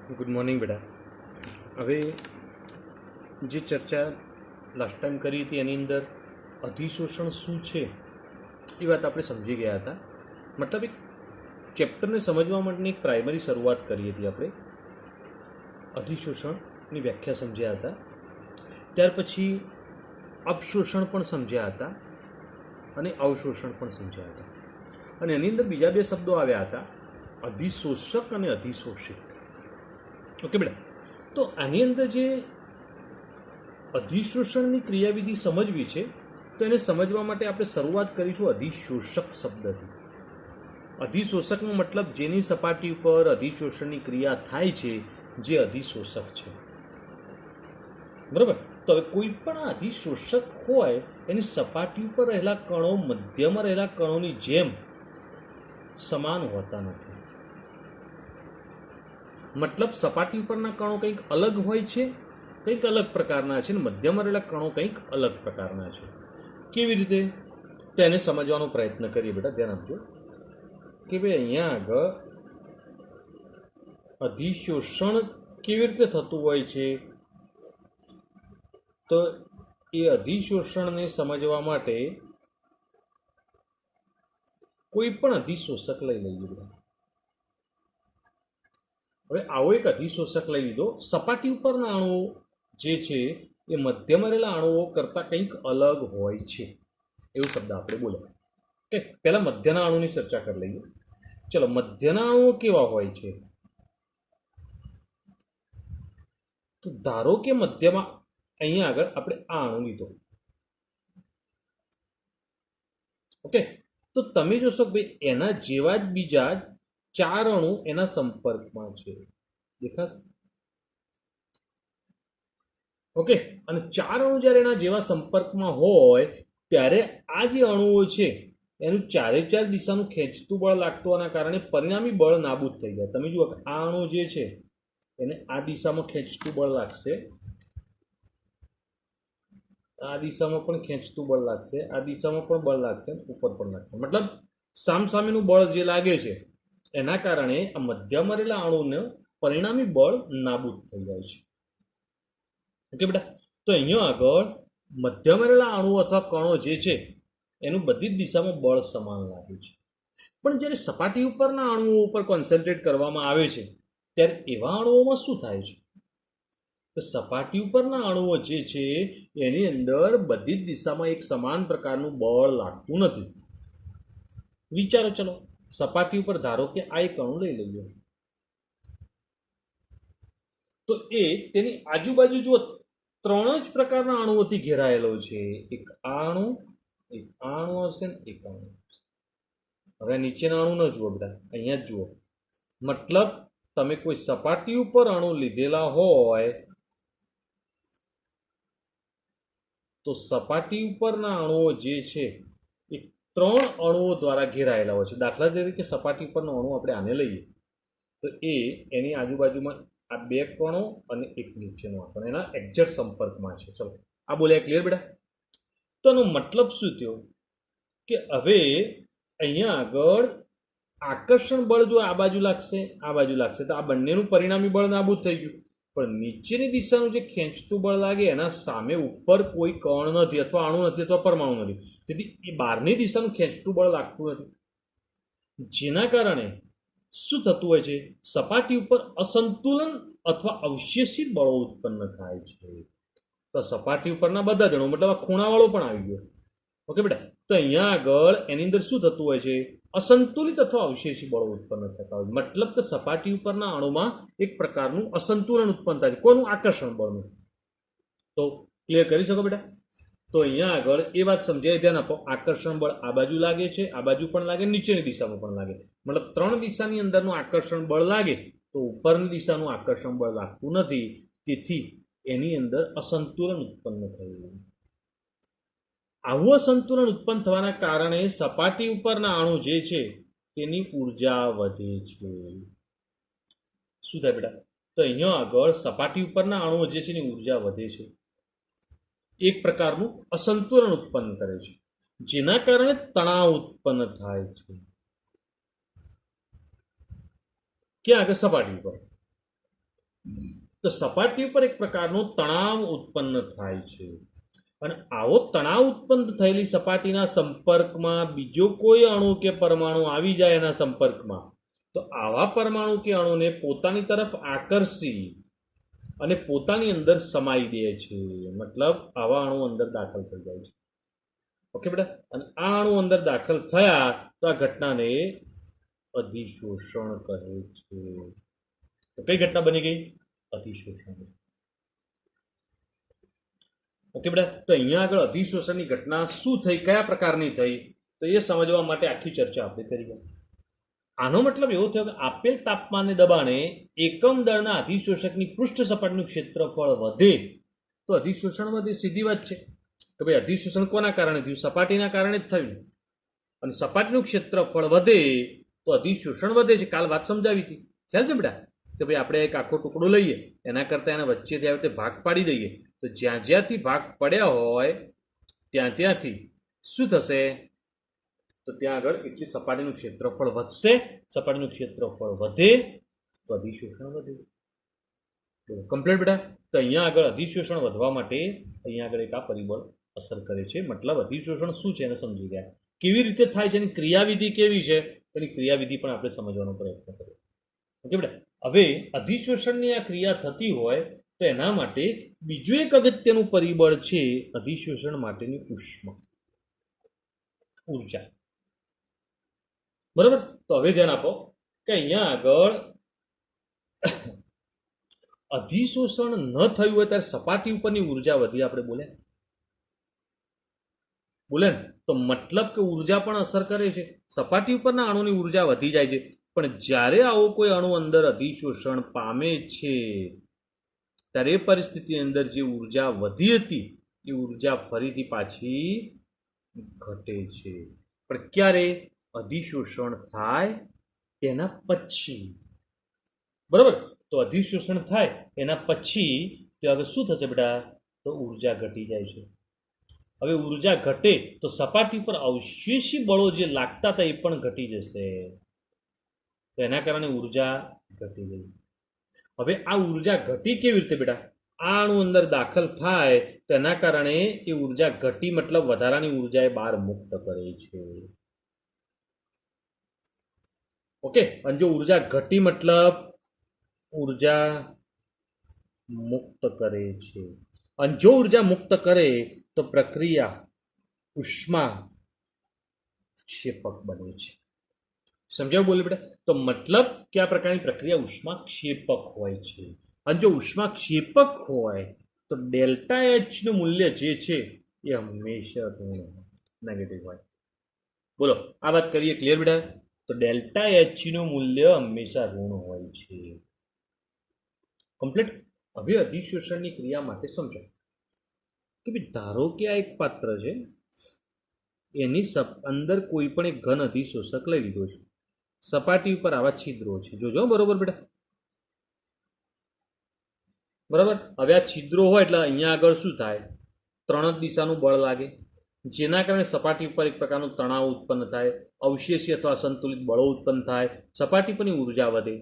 Good morning बेटा। હવે જે ચર્ચા લાસ્ટ ટાઈમ કરી હતી એની અંદર અધિશોષણ શું છે એ વાત આપણે સમજી ગયા હતા. મતલબ એક ચેપ્ટરને સમજવા માટેની એક પ્રાઇમરી શરૂઆત કરી હતી આપણે. અધિશોષણની વ્યાખ્યા સમજ્યા હતા, ત્યાર પછી અપશોષણ પણ સમજ્યા હતા અને અવશોષણ પણ સમજ્યા હતા. અને એની અંદર બીજા બે શબ્દો આવ્યા હતા, અધિશોષક અને અધિશોષિત. ઓકે બેટા, તો આની અંદર જે અધિશોષણની ક્રિયાવિધિ સમજવી છે તો એને સમજવા માટે આપણે શરૂઆત કરીશું અધિશોષક શબ્દથી. અધિશોષકનો મતલબ જેની સપાટી ઉપર અધિશોષણની ક્રિયા થાય છે જે અધિશોષક છે. બરાબર? તો હવે કોઈ પણ અધિશોષક હોય એની સપાટી ઉપર રહેલા કણો મધ્યમાં રહેલા કણોની જેમ સમાન હોતા નથી. મતલબ સપાટી ઉપરના કણો કંઈક અલગ હોય છે, કંઈક અલગ પ્રકારના છે, અને મધ્યમાં રહેલા કણો કંઈક અલગ પ્રકારના છે. કેવી રીતે તેને સમજવાનો પ્રયત્ન કરીએ બેટા. ધ્યાન આપજો કે ભાઈ અહીંયા આગળ અધિશોષણ કેવી રીતે થતું હોય છે. તો એ અધિશોષણને સમજવા માટે કોઈ પણ અધિશોષક લઈ લઈએ બેટા. હવે આવો એક અધિશોષક લઈ લીધો. સપાટી ઉપરના અણુઓ જે છે એ મધ્યમાં રહેલા અણુઓ કરતાં કંઈક અલગ હોય છે, એવું શબ્દ આપણે બોલો. કે પહેલા મધ્યના અણુની ચર્ચા કરી લઈએ. ચલો, મધ્યના અણુઓ કેવા હોય છે? તો ધારો કે મધ્યમાં અહીંયા આગળ આપણે આ અણુ લીધો. ઓકે, તો તમે જોશો કે ભાઈ એના જેવા જ બીજા 4 અણુ એના સંપર્કમાં છે. દેખાશે? ઓકે, અને 4 અણુ જ્યારે એના જેવા સંપર્કમાં હોય ત્યારે આ જે અણુઓ છે એનું 4 દિશાનું ખેંચતું બળ લાગતું હોવાના કારણે પરિણામી બળ નાબૂદ થઈ જાય. તમે જુઓ કે આ અણુ જે છે એને આ દિશામાં ખેંચતું બળ લાગશે, આ દિશામાં પણ ખેંચતું બળ લાગશે, આ દિશામાં પણ બળ લાગશે, ઉપર પણ લાગશે. મતલબ સામસામેનું બળ જે લાગે છે એના કારણે આ મધ્યમાં રહેલા અણુને પરિણામી બળ નાબૂદ થઈ જાય છે. ઓકે બેટા, તો અહીંયા આગળ મધ્યમાં રહેલા અણુ અથવા કણો જે છે એનું બધી જ દિશામાં બળ સમાન લાગે છે. પણ જ્યારે સપાટી ઉપરના અણુઓ ઉપર કોન્સન્ટ્રેટ કરવામાં આવે છે ત્યારે એવા અણુઓમાં શું થાય છે? તો સપાટી ઉપરના અણુઓ જે છે એની અંદર બધી જ દિશામાં એક સમાન પ્રકારનું બળ લાગતું નથી. વિચારો, ચલો સપાટી ઉપર ધારો કે આ એક અણુ લઈ લઈએ, તો એ તેની આજુબાજુ જુઓ 3 જ પ્રકારના અણુઓથી ઘેરાયેલો છે. એક આ અણુ, એક આ અણુ હશે ને એક અણુ. હવે નીચેના અણુ ન જુઓ બધા, અહીંયા જ જુઓ. મતલબ તમે કોઈ સપાટી ઉપર અણુ લીધેલા હોય તો સપાટી ઉપરના અણુઓ જે છે એ 3 અણુઓ દ્વારા ઘેરાયેલા હોય છે. દાખલા તરીકે સપાટી ઉપરનો અણુ આપણે આને લઈએ તો એની આજુબાજુમાં આ 2 કણો અને એક નીચેનો આ કણો એના એક્ઝેક્ટ સંપર્કમાં છે. ચલો, આ બોલ્યા ક્લિયર બેટા? તો એનો મતલબ શું થયો કે હવે અહીંયા આગળ આકર્ષણ બળ જો આ બાજુ લાગશે, આ બાજુ લાગશે, તો આ બંનેનું પરિણામી બળ નાબૂદ થઈ ગયું. પણ નીચેની દિશાનું જે ખેંચતું બળ લાગે એના સામે ઉપર કોઈ કણ નથી, અથવા અણુ નથી, અથવા પરમાણુ નથી. તેથી એ બહારની દિશાનું ખેંચતું બળ લાગતું નથી. જેના કારણે શું થતું હોય છે? સપાટી ઉપર અસંતુલન અથવા અવશેષિત બળો ઉત્પન્ન થાય છે. તો સપાટી ઉપરના બધા જણો મતલબ આ ખૂણાવાળો પણ આવી ગયો. ઓકે બેટા, તો અહીંયા આગળ એની અંદર શું થતું હોય છે? અસંતુલિત અથવા અવશેષી બળો ઉત્પન્ન થતા હોય. મતલબ કે સપાટી ઉપરના અણુમાં એક પ્રકારનું અસંતુલન ઉત્પન્ન થાય છે. કોનું? આકર્ષણ બળનું. તો ક્લિયર કરી શકો બેટા? તો અહીંયા આગળ એ વાત સમજાય, ધ્યાન આપો. આકર્ષણ બળ આ બાજુ લાગે છે, આ બાજુ પણ લાગે, નીચેની દિશામાં પણ લાગે. મતલબ 3 દિશાની અંદરનું આકર્ષણ બળ લાગે તો ઉપરની દિશાનું આકર્ષણ બળ લાગતું નથી. તેથી એની અંદર અસંતુલન ઉત્પન્ન થયું. આવું અસંતુલન ઉત્પન્ન થવાના કારણે સપાટી ઉપરના અણુ જે છે તેની ઉર્જા વધે છે. શું થાય બેટા? તો અહીંયા આગળ સપાટી ઉપરના અણુઓ જે છે એની ઉર્જા વધે છે. એક પ્રકારનું અસંતુલન ઉત્પન્ન કરે છે, જેના કારણે તણાવ ઉત્પન્ન થાય છે. ક્યાં આગળ? સપાટી ઉપર. તો સપાટી ઉપર એક પ્રકારનો તણાવ ઉત્પન્ન થાય છે અને આવો તણાવ ઉત્પન્ન થયેલી સપાટીના સંપર્કમાં બીજો કોઈ અણુ કે પરમાણુ આવી જાય એના સંપર્કમાં, તો આવા પરમાણુ કે અણુને પોતાની તરફ આકર્ષી અને પોતાની અંદર સમાઈ દે છે. મતલબ આવા અણુ અંદર દાખલ થઈ જાય છે. ઓકે બેટા, અને આ અણુ અંદર દાખલ થયા તો આ ઘટનાને અધિશોષણ કહે છે. તો કઈ ઘટના બની ગઈ? અધિશોષણ. ઓકે બેટા, તો અહીંયા આગળ અધિશોષણની ઘટના શું થઈ, કયા પ્રકારની થઈ, તો એ સમજવા માટે આખી ચર્ચા આપણે કરી. આનો મતલબ એવો થયો કે આપેલ તાપમાનને દબાણે એકમ દળના અધિશોષકની પૃષ્ઠ સપાટીનું ક્ષેત્રફળ વધે તો અધિશોષણ વધે. સીધી વાત છે કે ભાઈ અધિશોષણ કોના કારણે થયું? સપાટીના કારણે જ થયું. અને સપાટીનું ક્ષેત્રફળ વધે તો અધિશોષણ વધે છે. કાલ વાત સમજાવી હતી, ખ્યાલ છે બેટા? કે ભાઈ આપણે એક આખો ટુકડો લઈએ, એના કરતાં એના વચ્ચેથી આવી રીતે ભાગ પાડી દઈએ, તો જ્યાં જ્યાંથી ભાગ પડ્યા હોય ત્યાંથી શું થશે? તો ત્યાં આગળ એટલી સપાટીનું ક્ષેત્રફળ વધશે. સપાટીનું ક્ષેત્રફળ વધે તો અધિશોષણ વધે. કમ્પ્લીટ બેટા? તો અહીંયા આગળ અધિશોષણ વધવા માટે અહીંયા આગળ એક આ પરિબળ અસર કરે છે. મતલબ અધિશોષણ શું છે એને સમજી ગયા. કેવી રીતે થાય છે, એની ક્રિયાવિધિ કેવી છે, એની ક્રિયાવિધિ પણ આપણે સમજવાનો પ્રયત્ન કરીએ. ઓકે બેટા, હવે અધિશોષણની આ ક્રિયા થતી હોય તો એના માટે બીજું એક અગત્યનું પરિબળ છે અધિશોષણ માટેની ઉષ્મા, ઉર્જા. બરાબર? તો હવે ધ્યાન આપો કે અહીંયા આગળ અધિશોષણ ન થયું હોય ત્યારે સપાટી ઉપરની ઉર્જા વધી. આપણે બોલે ને, તો મતલબ કે ઉર્જા પણ અસર કરે છે. સપાટી ઉપરના અણુની ઉર્જા વધી જાય છે, પણ જ્યારે આવો કોઈ અણુ અંદર અધિશોષણ પામે છે ત્યારે એ પરિસ્થિતિની અંદર જે ઉર્જા વધી હતી એ ઉર્જા ફરીથી પાછી ઘટે છે. પણ ક્યારે? અધિશોષણ થાય તેના પછી. બરાબર? તો અધિશોષણ થાય એના પછી તો આગળ શું થશે બેટા? તો ઉર્જા ઘટી જાય છે. હવે ઉર્જા ઘટે તો સપાટી પર અવશેષી બળો જે લાગતા હતા એ પણ ઘટી જશે. તો એના કારણે ઉર્જા ઘટી ગઈ. હવે આ ઉર્જા ઘટી કેવી રીતે બેટા? આ અણુ અંદર દાખલ થાય તો એના કારણે એ ઉર્જા ઘટી, મતલબ વધારાની ઉર્જા એ બહાર મુક્ત કરે છે. ઓકે, અને જો ઉર્જા ઘટી મતલબ ઉર્જા મુક્ત કરે છે. અને જો ઉર્જા મુક્ત કરે તો પ્રક્રિયા ઉષ્મા ક્ષેપક બને છે. સમજાવ બોલે બેટા? તો મતલબ કે આ પ્રકારની પ્રક્રિયા ઉષ્મા ક્ષેપક હોય છે. અને જો ઉષ્મા ક્ષેપક હોય તો ડેલ્ટા એચ નું મૂલ્ય જે છે એ હંમેશા નેગેટિવ હોય. બોલો, આ વાત કરીએ ક્લિયર બેટા? તો ડેલ્ટા એચ નું મૂલ્ય હંમેશા ઋણ હોય છે. કમ્પ્લીટ? હવે અધિશોષણની ક્રિયા માટે સમજો કે ભાઈ ધારો કે આ એક પાત્ર છે, એની અંદર કોઈ પણ એક ઘન અધિશોષક લઈ લીધો છે. સપાટી ઉપર આવા છિદ્રો છે, જોજો બરોબર બેટા? બરાબર? હવે આ છિદ્રો હોય એટલે અહીંયા આગળ શું થાય? ત્રણ જ દિશાનું બળ લાગે, જેના કારણે સપાટી ઉપર એક પ્રકારનું તણાવ ઉત્પન્ન થાય, અવશેષી અથવા સંતુલિત બળો ઉત્પન્ન થાય, સપાટી પરની ઉર્જા વધે.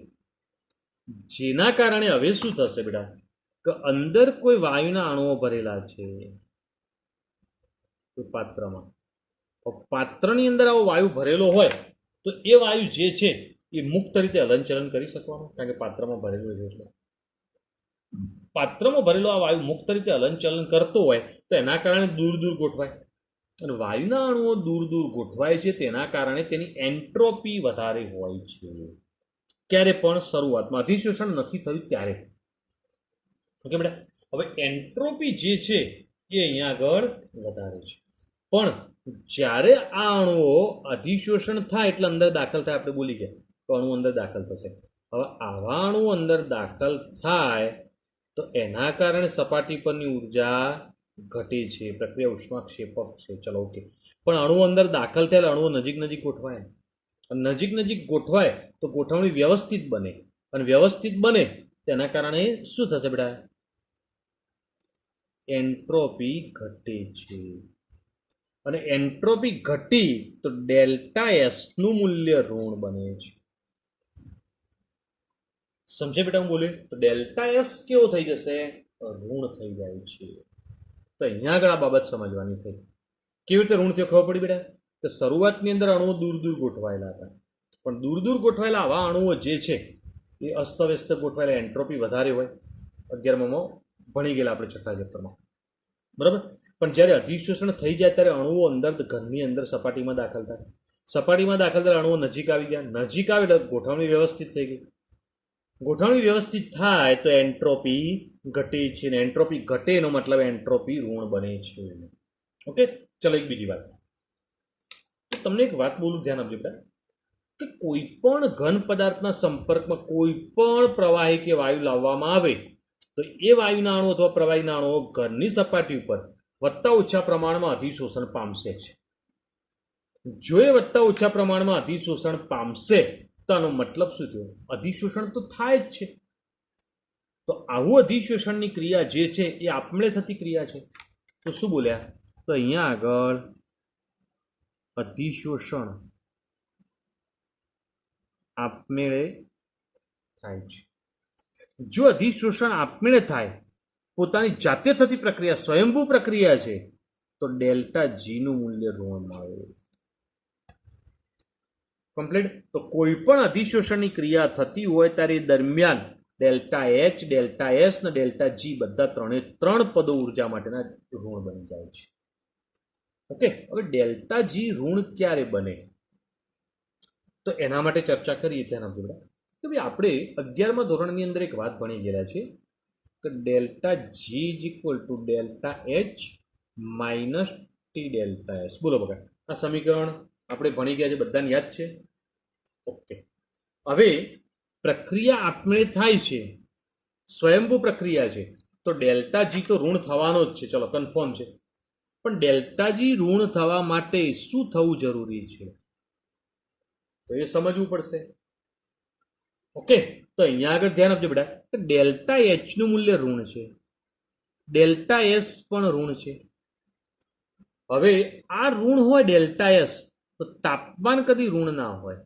જેના કારણે હવે શું થશે બેટા? કે અંદર કોઈ વાયુના અણુઓ ભરેલા છે પાત્રમાં. પાત્રની અંદર આવો વાયુ ભરેલો હોય તો એ વાયુ જે છે એ મુક્ત રીતે હલનચલન કરી શકવાનો, કારણ કે પાત્રમાં ભરેલું છે. એટલે પાત્રમાં ભરેલો આ વાયુ મુક્ત રીતે હલનચલન કરતો હોય તો એના કારણે દૂર દૂર ગોઠવાય. અને વાયુના અણુઓ દૂર દૂર ગોઠવાય છે તેના કારણે તેની એન્ટ્રોપી વધારે હોય છે. ક્યારે પણ? શરૂઆતમાં, અધિશોષણ નથી થયું ત્યારે. ઓકે બેટા? હવે એન્ટ્રોપી જે છે એ અહીંયા આગળ વધારે છે, પણ જ્યારે આ અણુઓ અધિશોષણ થાય એટલે અંદર દાખલ થાય, આપણે બોલી ગયા તો અણુ અંદર દાખલ થશે. હવે આવા અણુ અંદર દાખલ થાય તો એના કારણે સપાટી પરની ઉર્જા ઘટે છે. પ્રક્રિયા ઉષ્માક્ષેપક છે. ચલો ઓકે. પણ અણુ અંદર દાખલ થયેલા અણુઓ નજીક નજીક ગોઠવાય, અને નજીક નજીક ગોઠવાય તો ગોઠવણી વ્યવસ્થિત બને, અને વ્યવસ્થિત બને તેના કારણે શું થશે બેટા? એન્ટ્રોપી ઘટે છે. અને એન્ટ્રોપી ઘટી તો ડેલ્ટા એસ નું મૂલ્ય ઋણ બને છે. સમજે બેટા હું બોલ્યું? તો ડેલ્ટા એસ કેવો થઈ જશે? ઋણ થઈ જાય છે. તો અહીંયા આગળ આ બાબત સમજવાની થઈ. કેવી રીતે ઋણ થયો ખબર પડી બેટા? કે શરૂઆતની અંદર અણુઓ દૂર દૂર ગોઠવાયેલા હતા, પણ દૂર દૂર ગોઠવાયેલા આવા અણુઓ જે છે એ અસ્તવ્યસ્ત ગોઠવાયેલા, એન્ટ્રોપી વધારે હોય. 11માં ભણી ગયેલા આપણે છઠ્ઠા ચેપ્ટરમાં, બરાબર. પણ જ્યારે અધિશોષણ થઈ જાય ત્યારે અણુઓ અંદર ઘરની અંદર સપાટીમાં દાખલ થાય. સપાટીમાં દાખલ થયેલા અણુઓ નજીક આવી ગયા. નજીક આવે એટલે ગોઠવણી વ્યવસ્થિત થઈ ગઈ. ગોઠવણી વ્યવસ્થિત થાય તો એન્ટ્રોપી ઘટે છે, ને એન્ટ્રોપી ઘટે એનો મતલબ એન્ટ્રોપી ઋણ બને છે. ઓકે, ચલો એક બીજી વાત. તમને એક વાત બોલું, ધ્યાન આપજો બેટા, કે કોઈ પણ ઘન પદાર્થના સંપર્કમાં કોઈ પણ પ્રવાહી કે વાયુ લાવવામાં આવે તો એ વાયુના અણુ અથવા પ્રવાહીના અણુઓ ઘરની સપાટી ઉપર વત્તા ઓછા પ્રમાણમાં અધિશોષણ પામશે જ. જો એ વત્તા ઓછા પ્રમાણમાં અધિશોષણ પામશે તો આનો મતલબ શું થયો? અધિશોષણ તો થાય જ છે. તો આવું અધિશોષણની ક્રિયા જે છે એ આપમેળે થતી ક્રિયા છે. તો શું બોલ્યા? તો અહીંયા આગળ અધિશોષણ આપમેળે થાય છે. જો અધિશોષણ આપમેળે થાય, પોતાની જાતે થતી પ્રક્રિયા, સ્વયંભૂ પ્રક્રિયા છે, તો ડેલ્ટા જી નું મૂલ્ય ઋણમાં આવે. કમ્પ્લીટ. તો કોઈ પણ અધિશોષણની ક્રિયા થતી હોય ત્યારે દરમિયાન ડેલ્ટા એચ, ડેલ્ટા એસ ને ડેલ્ટા જી બધા ત્રણ પદો ઉર્જા માટેના ઋણ બની જાય છે. ઓકે, હવે ડેલ્ટા જી ઋણ ક્યારે બને તો એના માટે ચર્ચા કરીએ. ત્યાં આપજો બેટા કે ભાઈ આપણે 11મા ધોરણની અંદર એક વાત ભણી ગયેલા છે કે delta G is equal to delta H minus T delta S. બોલો બકા, આ સમીકરણ આપણે ભણી ગયા છે, બધાને યાદ છે? ઓકે. હવે પ્રક્રિયા આપમેળે થાય છે, સ્વયંભૂ પ્રક્રિયા છે, તો ડેલ્ટા જી તો ઋણ થવાનો જ છે. ચલો કન્ફર્મ છે. પણ ડેલ્ટા જી ઋણ થવા માટે શું થવું જરૂરી છે તો એ સમજવું પડશે. ઓકે, તો અહીંયા આગળ ધ્યાન આપજો બેટા કે ડેલ્ટા એચ નું મૂલ્ય ઋણ છે, ડેલ્ટા એસ પણ ઋણ છે. હવે આ ઋણ હોય ડેલ્ટા એસ, તો તાપમાન કદી ઋણ ના હોય.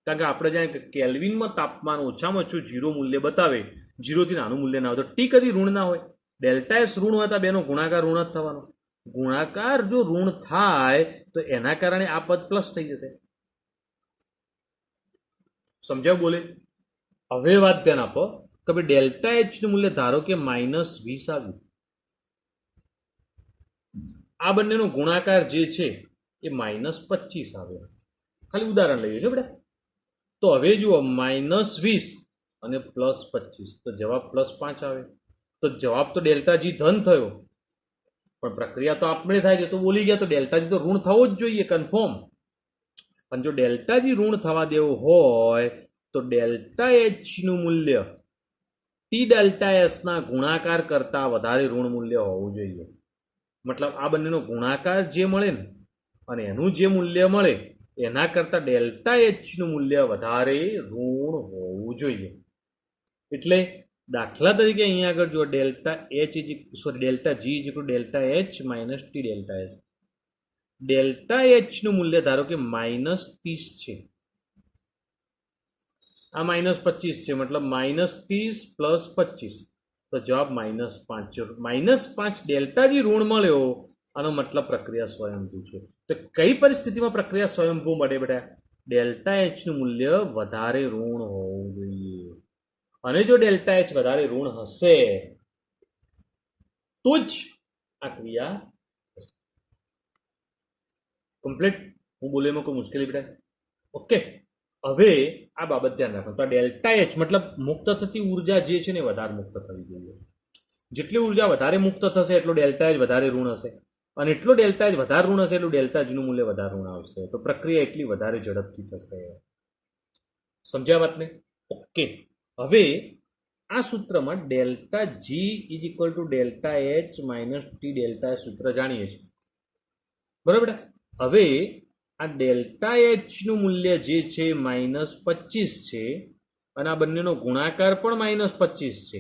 કારણ કે આપણે જાણીએ કે કેલ્વિનમાં તાપમાન ઓછામાં ઓછું 0 મૂલ્ય બતાવે, 0 થી નાનું મૂલ્ય ના હોય, તો ટી કદી ઋણ ના હોય. ડેલ્ટા એસ ઋણ હોય તો બેનો ગુણાકાર ઋણ જ થવાનો. ગુણાકાર જો ઋણ થાય તો એના કારણે આ પદ પ્લસ થઈ જશે. સમજાવ બોલે? હવે વાત ધ્યાન આપો કે ભાઈ ડેલ્ટા એચ નું મૂલ્ય ધારો કે -20 આવ્યું. આ બંનેનો ગુણાકાર જે છે એ -25 આવ્યો. ખાલી ઉદાહરણ લઈએ છો બેટા. તો હવે જુઓ, -20 અને +25, તો જવાબ +5 આવે. તો જવાબ તો ડેલ્ટા જી ધન થયો, પણ પ્રક્રિયા તો આપમેળે થાય છે. તો બોલી ગયા તો ડેલ્ટા જી તો ઋણ થવો જ જોઈએ, કન્ફર્મ. પણ જો ડેલ્ટા જી ઋણ થવા દેવું હોય તો ડેલ્ટા એચ નું મૂલ્ય ટી ડેલ્ટા એસ ના ગુણાકાર કરતા વધારે ઋણ મૂલ્ય હોવું જોઈએ. મતલબ આ બંનેનો ગુણાકાર જે મળે ને અને એનું જે મૂલ્ય મળે એના કરતા ડેલ્ટા એચ નું મૂલ્ય વધારે ઋણ હોવું જોઈએ. એટલે દાખલા તરીકે અહીંયા આગળ જો delta G is equal delta H minus T delta H. Delta H નું મૂલ્ય ધારો કે -30 છે, આ -25 છે, મતલબ -30 + 25, તો જવાબ -5. ડેલ્ટા જી ઋણ મળ્યો, આનો મતલબ પ્રક્રિયા સ્વયંભૂ છે. તો કઈ પરિસ્થિતિમાં પ્રક્રિયા સ્વયંભૂ મળે બેટા? ડેલ્ટા એચ નું મૂલ્ય વધારે ઋણ હોવું જોઈએ. અને જો ડેલ્ટા એચ વધારે ઋણ હશે તો જ આ ક્રિયા કમ્પ્લીટ. હું બોલે એમાં કોઈ મુશ્કેલી બેટા? ઓકે, હવે આ બાબત ધ્યાન રાખો. તો ડેલ્ટા એચ મતલબ મુક્ત થતી ઉર્જા જે છે ને વધારે મુક્ત થવી જોઈએ. જેટલી ઉર્જા વધારે મુક્ત થશે એટલો ડેલ્ટા એચ વધારે ઋણ હશે, અને એટલો ડેલ્ટા એચ વધારે ઋણ હશે એટલું ડેલ્ટા જી નું મૂલ્ય વધારે ઋણ આવશે. તો પ્રક્રિયા એટલી વધારે ઝડપથી થશે. સમજ્યા વાતને? ઓકે. હવે આ સૂત્રમાં delta G is equal to delta H minus T delta સૂત્ર જાણીએ છીએ, બરાબર. હવે આ ડેલ્ટા એચ નું મૂલ્ય જે છે -25 છે, અને આ બંનેનો ગુણાકાર પણ -25 છે.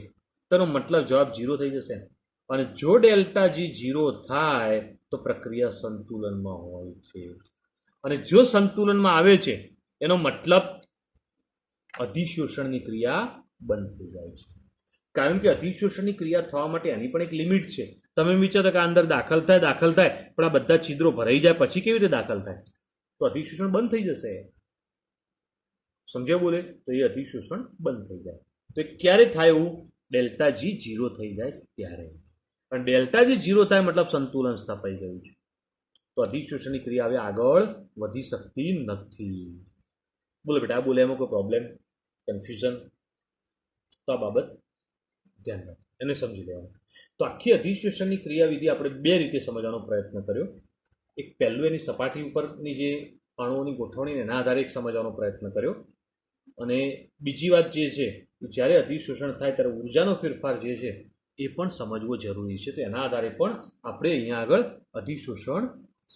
તેનો મતલબ જવાબ 0 થઈ જશે. અને જો ડેલ્ટા જી 0 થાય તો પ્રક્રિયા સંતુલનમાં હોય છે. અને જો સંતુલનમાં આવે છે એનો મતલબ અધિશોષણની ક્રિયા બંધ થઈ જાય છે. કારણ કે અધિશોષણની ક્રિયા થવા માટે એની પણ એક લિમિટ છે. તમે વિચારો કે આ અંદર દાખલ થાય પણ આ બધા છિદ્રો ભરાઈ જાય પછી કેવી રીતે દાખલ થાય? તો અધિશોષણ બંધ થઈ જશે. સમજ્યા બોલે? તો એ અધિશોષણ બંધ થઈ જાય. તો એ ક્યારે થાય એવું? ડેલ્ટા જી 0 થઈ જાય ત્યારે. અને ડેલ્ટા જી 0 થાય મતલબ સંતુલન સ્થપાઈ ગયું છે. તો અધિશોષણની ક્રિયા હવે આગળ વધી શકતી નથી. બોલો બેટા, આ બોલે એમાં કોઈ પ્રોબ્લેમ, કન્ફ્યુઝન? તો આ બાબત ધ્યાન રાખો, એને સમજી લેવાનું. તો આખી અધિશોષણની ક્રિયાવિધિ આપણે બે રીતે સમજવાનો પ્રયત્ન કર્યો. એક પહેલું એની સપાટી ઉપરની જે અણુઓની ગોઠવણી એના આધારે એક સમજવાનો પ્રયત્ન કર્યો. અને બીજી વાત જે છે, જ્યારે અધિશોષણ થાય ત્યારે ઉર્જાનો ફેરફાર જે છે એ પણ સમજવો જરૂરી છે. તો એના આધારે પણ આપણે અહીંયા આગળ અધિશોષણ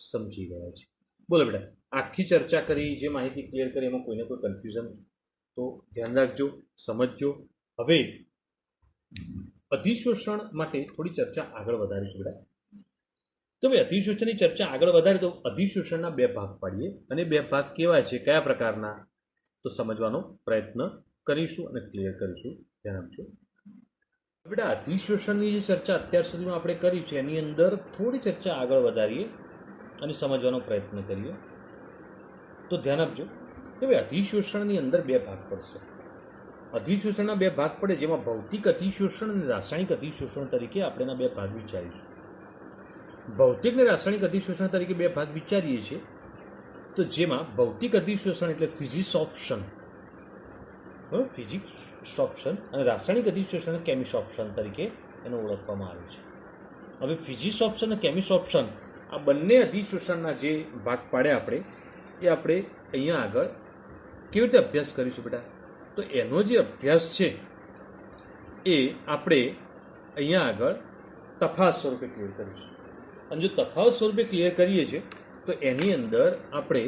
સમજી ગયા છે. બોલો બેટા, આખી ચર્ચા કરી, જે માહિતી ક્લિયર કરી, એમાં કોઈને કોઈ કન્ફ્યુઝન? તો ધ્યાન રાખજો, સમજજો. હવે અધિશોષણ માટે થોડી ચર્ચા આગળ વધારીશું બેટા. તો ભાઈ અધિશોષણની ચર્ચા આગળ વધારી તો અધિશોષણના બે ભાગ પાડીએ. અને બે ભાગ કેવા છે, કયા પ્રકારના, તો સમજવાનો પ્રયત્ન કરીશું અને ક્લિયર કરીશું. ધ્યાન આપજો બેટા. અધિશોષણની જે ચર્ચા અત્યાર સુધીમાં આપણે કરી છે એની અંદર થોડી ચર્ચા આગળ વધારીએ અને સમજવાનો પ્રયત્ન કરીએ. તો ધ્યાન આપજો કે ભાઈ અધિશોષણની અંદર બે ભાગ પડશે. અધિશોષણના બે ભાગ પડે, જેમાં ભૌતિક અધિશોષણ અને રાસાયણિક અધિશોષણ તરીકે આપણે એના બે ભાગ વિચારીશું. ભૌતિક અને રાસાયણિક અધિશોષણ તરીકે બે ભાગ વિચારીએ છીએ. તો જેમાં ભૌતિક અધિશોષણ એટલે ફિઝિસોપ્શન, ફિઝિક્સોપ્શન, અને રાસાયણિક અધિશોષણ કેમિસોપ્શન તરીકે એને ઓળખવામાં આવે છે. હવે ફિઝિસોપ્શન અને કેમિસોપ્શન આ બંને અધિશોષણના જે ભાગ પાડે આપણે, એ આપણે અહીંયા આગળ કેવી રીતે અભ્યાસ કરીશું બેટા? તો એનો જે અભ્યાસ છે એ આપણે અહીંયા આગળ તફાવત સ્વરૂપે ક્લિયર કરીશું. અને જો તફાવત સ્વરૂપે ક્લિયર કરીએ છીએ તો એની અંદર આપણે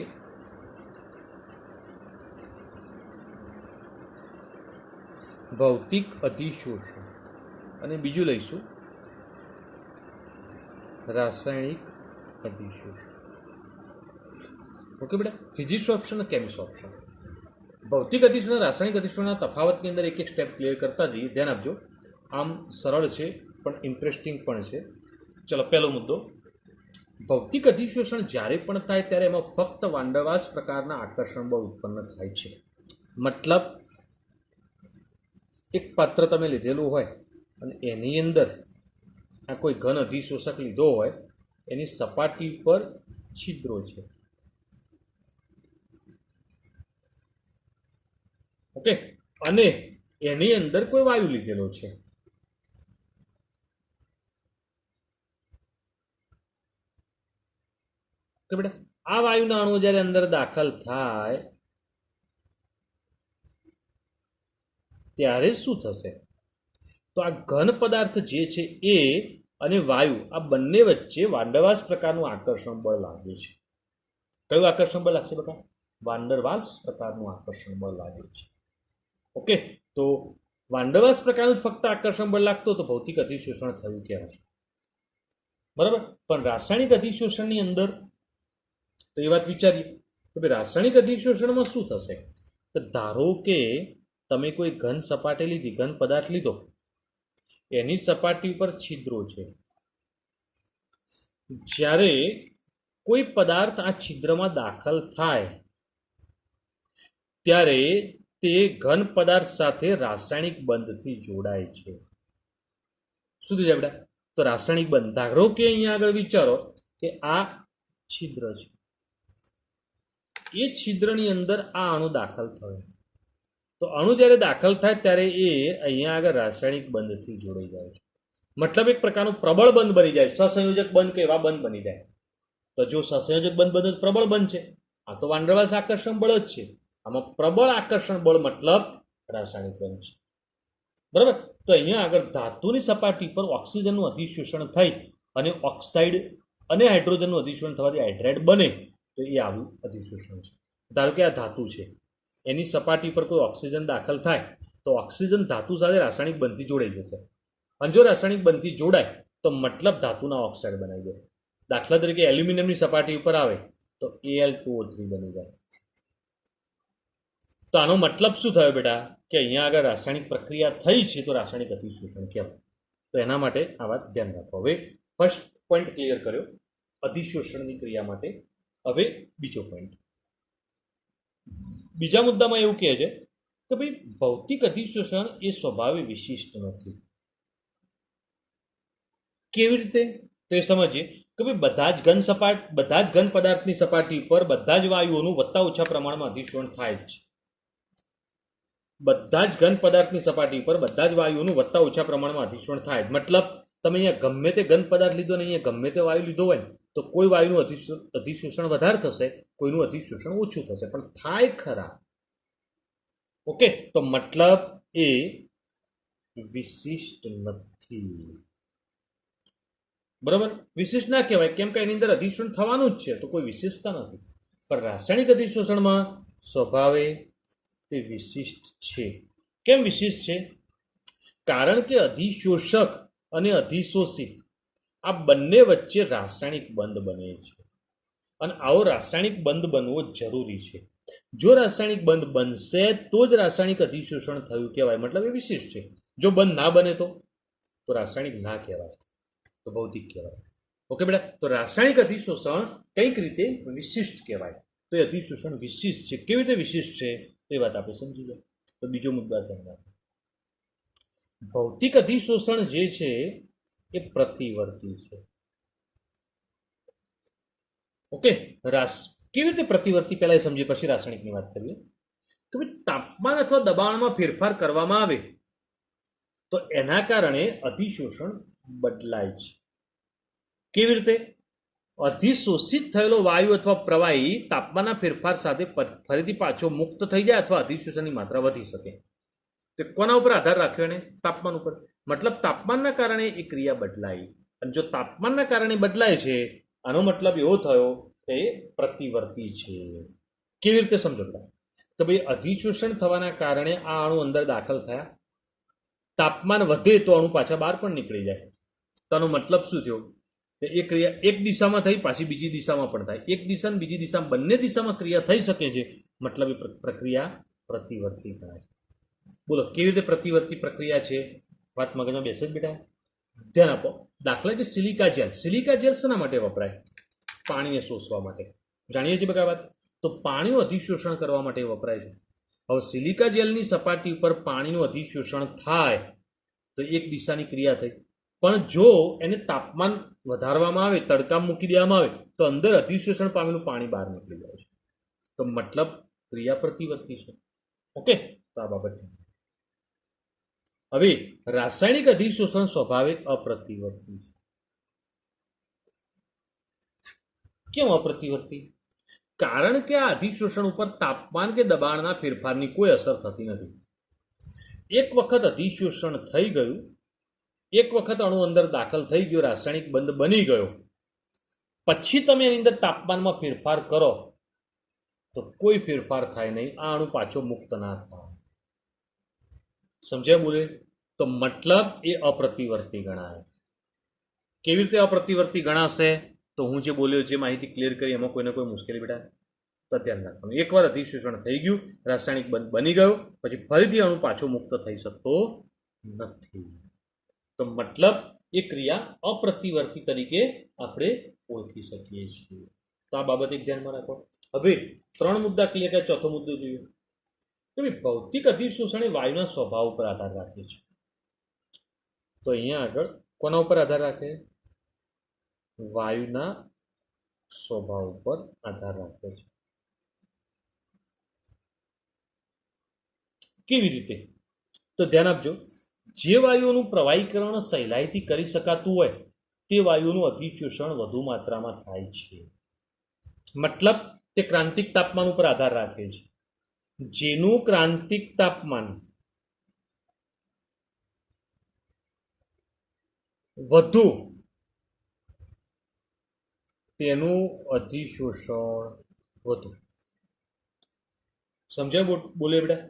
ભૌતિક અધિશોષણ અને બીજું લઈશું રાસાયણિક અધિશોષણ. ઓકે બેટા, ફિઝિક્સોપ્શન અને કેમિસોપ્શન. ભૌતિક અધિશોષણ, રાસાયણિક અધિશોષણના તફાવતની અંદર એક એક સ્ટેપ ક્લિયર કરતા જઈએ. ધ્યાન આપજો, આમ સરળ છે પણ ઇન્ટરેસ્ટિંગ પણ છે. ચલો, પહેલો મુદ્દો, ભૌતિક અધિશોષણ જ્યારે પણ થાય ત્યારે એમાં ફક્ત વાંડરવાલ્સ પ્રકારના આકર્ષણ બળ ઉત્પન્ન થાય છે. મતલબ એક પાત્ર તમે લીધેલું હોય અને એની અંદર આ કોઈ ઘન અધિશોષક લીધો હોય, એની સપાટી પર છિદ્રો છે. ઓકે, અને એની અંદર કોઈ વાયુ લીધેલો છે. કે બેટા આ વાયુના અણુ જ્યારે અંદર દાખલ થાય ત્યારે શું થશે? તો આ ઘન પદાર્થ જે છે એ અને વાયુ આ બંને વચ્ચે વાંડરવાલ્સ પ્રકારનું આકર્ષણ બળ લાગે છે. કયું આકર્ષણ બળ લાગશે બેટા? વાંડરવાલ્સ પ્રકારનું આકર્ષણ બળ લાગે છે. ઓકે, તો વાંડરવાલ્સ પ્રકારનું ફક્ત આકર્ષણ બળ લાગતું તો ભૌતિક અધિશોષણ થયું કહેવાય. બરાબર. પણ રાસાયણિક અધિશોષણની અંદર તો એ વાત વિચારીએ તો ભાઈ રાસાયણિક અધિશોષણમાં શું થશે? તો ધારો કે તમે કોઈ ઘન સપાટી લીધી, ઘન પદાર્થ લીધો, એની સપાટી ઉપર છિદ્રો છે. જ્યારે કોઈ પદાર્થ આ છિદ્રમાં દાખલ થાય ત્યારે તે ઘન પદાર્થ સાથે રાસાયણિક બંધથી જોડાય છે. શું થઈ જાય બેટા? તો રાસાયણિક બંધ. ધારો કે અહીંયા આગળ વિચારો કે આ છિદ્ર છે, એ છિદ્રની અંદર આ અણુ દાખલ થયો. તો અણુ જ્યારે દાખલ થાય ત્યારે એ અહીંયા આગળ રાસાયણિક બંધથી જોડાઈ જાય છે. મતલબ એક પ્રકારનું પ્રબળ બંધ બની જાય. સહસંયોજક બંધ કે એવા બંધ બની જાય. તો જો સહસંયોજક બંધ બને તો પ્રબળ બંધ છે. આ તો વાંડરવાલ્સ આકર્ષણ બળ જ છે. આમાં પ્રબળ આકર્ષણ બળ મતલબ રાસાયણિક બંધ છે. બરાબર. તો અહીંયા આગળ ધાતુની સપાટી પર ઓક્સિજનનું અધિશોષણ થઈ અને ઓક્સાઇડ અને હાઇડ્રોજનનું અધિશોષણ થવાથી હાઇડ્રેટ બને, તો એ આવું અધિશોષણ છે. ધારો કે આ ધાતુ છે, એની સપાટી પર કોઈ ઓક્સિજન દાખલ થાય તો ઓક્સિજન ધાતુ સાથે રાસાયણિક બંધથી જોડાઈ જશે. અને જો રાસાયણિક બંધથી જોડાય તો મતલબ ધાતુના ઓક્સાઇડ બનાવી જાય. દાખલા તરીકે એલ્યુમિનિયમની સપાટી ઉપર આવે તો Al2O3 બની જાય. તો આનો મતલબ શું થયો બેટા કે અહીંયા આગળ રાસાયણિક પ્રક્રિયા થઈ છે તો રાસાયણિક અધિશોષણ કહેવાય. તો એના માટે આ વાત ધ્યાન રાખો. હવે ફર્સ્ટ પોઈન્ટ ક્લિયર કર્યો અધિશોષણની ક્રિયા માટે. હવે બીજો પોઈન્ટ, બીજા મુદ્દામાં એવું કહે છે કે ભાઈ ભૌતિક અધિશોષણ એ સ્વભાવે વિશિષ્ટ નથી. કેવી રીતે તો એ સમજીએ કે ભાઈ બધા જ ઘન પદાર્થની સપાટી પર બધા જ વાયુઓનું વત્તા ઓછા પ્રમાણમાં અધિશોષણ થાય જ છે. બધા જ ઘન પદાર્થની સપાટી પર બધા જ વાયુઓનું વત્તા ઓછા પ્રમાણમાં અધિશોષણ થાય જ. મતલબ તમે અહીંયા ગમે તે ઘન પદાર્થ લીધો ને અહીંયા ગમે તે વાયુ લીધો હોય ને તો કોઈ વાયુનું અધિશોષણ વધારે થશે, કોઈનું અધિશોષણ ઓછું થશે, પણ થાય ખરા. ઓકે, તો મતલબ એ વિશિષ્ટ નથી. બરાબર, વિશિષ્ટ ના કહેવાય કેમ કે એની અંદર અધિશોષણ થવાનું જ છે, તો કોઈ વિશેષતા નથી. પણ રાસાયણિક અધિશોષણમાં સ્વભાવે તે વિશિષ્ટ છે. કેમ વિશિષ્ટ છે? કારણ કે અધિશોષક અને અધિશોષિત આ બંને વચ્ચે રાસાયણિક બંધ બને છે, અને આવો રાસાયણિક બંધ બનવો જરૂરી છે. જો રાસાયણિક બંધ બનશે તો જ રાસાયણિક અધિશોષણ થયું કહેવાય, મતલબ એ વિશિષ્ટ છે. જો બંધ ના બને તો રાસાયણિક ના કહેવાય, તો ભૌતિક કહેવાય. ઓકે બેટા, તો રાસાયણિક અધિશોષણ કંઈક રીતે વિશિષ્ટ કહેવાય. તો એ અધિશોષણ વિશિષ્ટ છે. કેવી રીતે વિશિષ્ટ છે એ વાત આપણે સમજી લો. તો બીજો મુદ્દા ધ્યાન રાખો. ભૌતિક અધિશોષણ જે છે એ પ્રતિવર્તી છે. ઓકે, કેવી રીતે પ્રતિવર્તી પહેલા એ સમજીએ પછી રાસાયણિકની વાત કરીએ. કે ભાઈ તાપમાન અથવા દબાણમાં ફેરફાર કરવામાં આવે તો એના કારણે અધિશોષણ બદલાય છે. કેવી રીતે? અધિશોષિત થયેલો વાયુ અથવા પ્રવાહી તાપમાનના ફેરફાર સાથે ફરીથી પાછો મુક્ત થઈ જાય અથવા અધિશોષણની માત્રા વધી શકે. તો કોના ઉપર આધાર રાખ્યો એને? તાપમાન ઉપર. મતલબ તાપમાનના કારણે એ ક્રિયા બદલાય, અને જો તાપમાનના કારણે બદલાય છે આનો મતલબ એવો થયો કે એ પ્રતિવર્તી છે. કેવી રીતે સમજો બેટા? તો ભાઈ અધિશોષણ થવાના કારણે આ અણુ અંદર દાખલ થયા, તાપમાન વધે તો અણુ પાછા બહાર પણ નીકળી જાય. તો આનો મતલબ શું થયો? એ ક્રિયા એક દિશામાં થઈ પાછી બીજી દિશામાં પણ થાય. એક દિશા અને બીજી દિશામાં બંને દિશામાં ક્રિયા થઈ શકે છે, મતલબ એ પ્રક્રિયા પ્રતિવર્તી ગણાય. બોલો કેવી રીતે પ્રતિવર્તી પ્રક્રિયા છે? વાત મગજમાં બેસે જ બેટા? ધ્યાન આપો. દાખલા કે સિલિકા જેલ. સિલિકા જેલ શેના માટે વપરાય? પાણીને શોષવા માટે. જાણીએ છીએ બગા વાત. તો પાણીનું અધિશોષણ કરવા માટે વપરાય છે. હવે સિલિકા જેલની સપાટી ઉપર પાણીનું અધિશોષણ થાય તો એક દિશાની ક્રિયા થઈ, પણ જો એને તાપમાન વધારવામાં આવે, તડકામાં મૂકી દેવામાં આવે તો અંદર અધિશોષણ પામેલું પાણી બહાર નીકળી જાય છે. તો મતલબ ક્રિયા પ્રતિવર્તી છે. ઓકે, તો આ બાબત. હવે રાસાયણિક અધિશોષણ સ્વભાવે અપ્રતિવર્તી છે. કેમ અપ્રતિવર્તી? કારણ કે આ અધિશોષણ ઉપર તાપમાન કે દબાણના ફેરફારની કોઈ અસર થતી નથી. એક વખત અધિશોષણ થઈ ગયું, એક વખત અણુ અંદર દાખલ થઈ ગયો, રાસાયણિક બંધ બની ગયો, પછી તમે એની અંદર તાપમાનમાં ફેરફાર કરો તો કોઈ ફેરફાર થાય નહીં, આ અણુ પાછો મુક્ત ના થાય. સમજ્યા બોલે? તો મતલબ એ અપ્રતિવર્તી ગણાય. કેવી રીતે અપ્રતિવર્તી ગણાશે? તો હું જે બોલ્યો, જે માહિતી ક્લિયર કરી એમાં કોઈને કોઈ મુશ્કેલી બેટા તો ધ્યાન રાખવાનું. એકવાર અધિશોષણ થઈ ગયું, રાસાયણિક બંધ બની ગયો, પછી ફરીથી અણુ પાછો મુક્ત થઈ શકતો નથી. તો મતલબ એ ક્રિયા અપ્રતિવર્તી તરીકે આપણે ઓળખી શકીએ છીએ. તો આ બાબત એક ધ્યાનમાં રાખો. હવે 3 મુદ્દા ક્લિયર થાય. ચોથો મુદ્દો જોઈએ. તો ભૌતિક અધિશોષણ એ વાયુના સ્વભાવ ઉપર આધાર રાખે છે. તો અહીંયા આગળ કોના ઉપર આધાર રાખે? વાયુના સ્વભાવ ઉપર આધાર રાખે છે. કેવી રીતે? તો ધ્યાન આપજો. જે વાયુઓનું પ્રવાહીકરણ સહેલાઈથી કરી શકાતું હોય તે વાયુઓનું અધિશોષણ વધુ માત્રામાં થાય છે. મતલબ તે ક્રાંતિક તાપમાન ઉપર આધાર રાખે છે. જેનું ક્રાંતિક તાપમાન વધુ તેનું અધિશોષણ વધુ. સમજાય બોલે બેટા?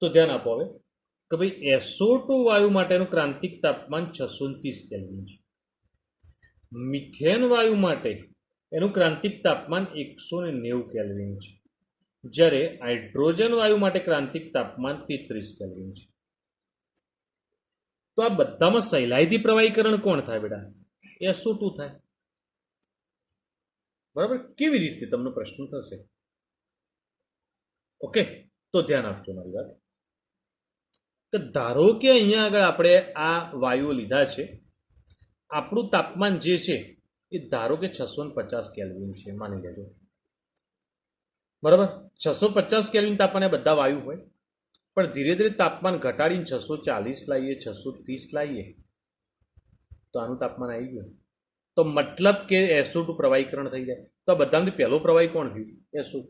તો ધ્યાન આપો હવે કે ભાઈ SO2 વાયુ માટેનું ક્રાંતિક તાપમાન 630 કેલ્વિન છે. મિથેન વાયુ માટે એનું ક્રાંતિક તાપમાન 190 કેલ્વિન છે. જ્યારે હાઇડ્રોજન વાયુ માટે ક્રાંતિક તાપમાન 33 કેલ્વિન છે. તો આ બધામાં સહેલાઈથી પ્રવાહીકરણ કોણ થાય બેટા? SO2 થાય. બરાબર? કેવી રીતે તમને પ્રશ્ન થશે. ઓકે, તો ધ્યાન આપજો મારી વાત. તો ધારો કે અહીંયા આગળ આપણે આ વાયુઓ લીધા છે, આપણું તાપમાન જે છે એ ધારો કે 650 કેલ્વિન છે, માની લેજો. બરાબર? 650 કેલ્વિન તાપમાને બધા વાયુ હોય, પણ ધીરે ધીરે તાપમાન ઘટાડીને 640 લાવીએ, 630 લાવીએ, તો આનું તાપમાન આવી ગયું. તો મતલબ કે SO2 પ્રવાહીકરણ થઈ જાય. તો આ બધામાંથી પહેલો પ્રવાહી કોણ થયું? SO2.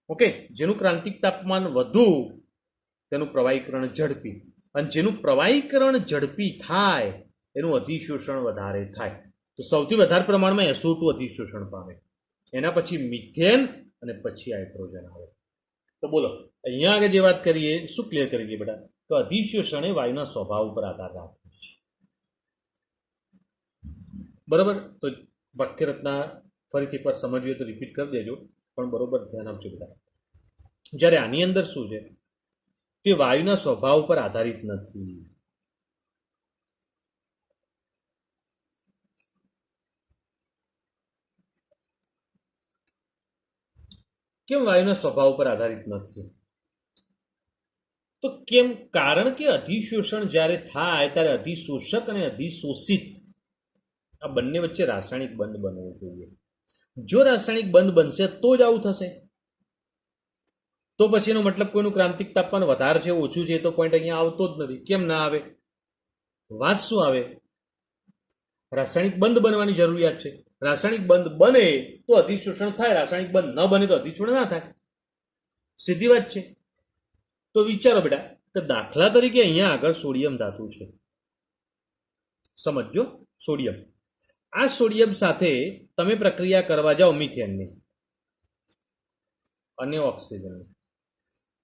ઓકે, જેનું ક્રાંતિક તાપમાન વધુ તેનું પ્રવાહીકરણ ઝડપી, અને જેનું પ્રવાહીકરણ ઝડપી થાય એનું અધિશોષણ વધારે થાય. તો સૌથી વધારે પ્રમાણમાં SO2 અધિશોષણ પામે, એના પછી મિથેન અને પછી હાઇડ્રોજન આવે. તો બોલો અહીંયા આગળ જે વાત કરીએ શું ક્લિયર કરી દઈએ બેટા? તો અધિશોષણ એ વાયુના સ્વભાવ ઉપર આધાર રાખે છે. બરોબર? તો વાક્ય રચના ફરીથી પર સમજવી તો રિપીટ કરી દેજો, પણ બરોબર ધ્યાન આપજો બેટા. જ્યારે આની અંદર શું છે, તે વાયુના સ્વભાવ ઉપર આધારિત નથી. કેમ વાયુના સ્વભાવ ઉપર આધારિત નથી? તો કેમ? કારણ કે અધિશોષણ જ્યારે થાય ત્યારે અધિશોષક અને અધિશોષિત આ બંને વચ્ચે રાસાયણિક બંધ બનવો જોઈએ. જો રાસાયણિક બંધ બનશે તો જ આવું થશે. તો પછી એનો મતલબ કોઈનું ક્રાંતિક તાપમાન વધારે છે ઓછું છે તો પોઈન્ટ અહીંયા આવતો જ નથી. કેમ ના આવે? વાત શું આવે? રાસાયણિક બંધ બનવાની જરૂરિયાત છે. રાસાયણિક બંધ બને તો અધિશોષણ થાય, રાસાયણિક બંધ ન બને તો અધિશોષણ ના થાય. સીધી વાત છે. તો વિચારો બેટા કે દાખલા તરીકે અહીંયા આગળ સોડિયમ ધાતુ છે, સમજો સોડિયમ. આ સોડિયમ સાથે તમે પ્રક્રિયા કરવા જાઓ મિથેનની અને ઓક્સિજનની,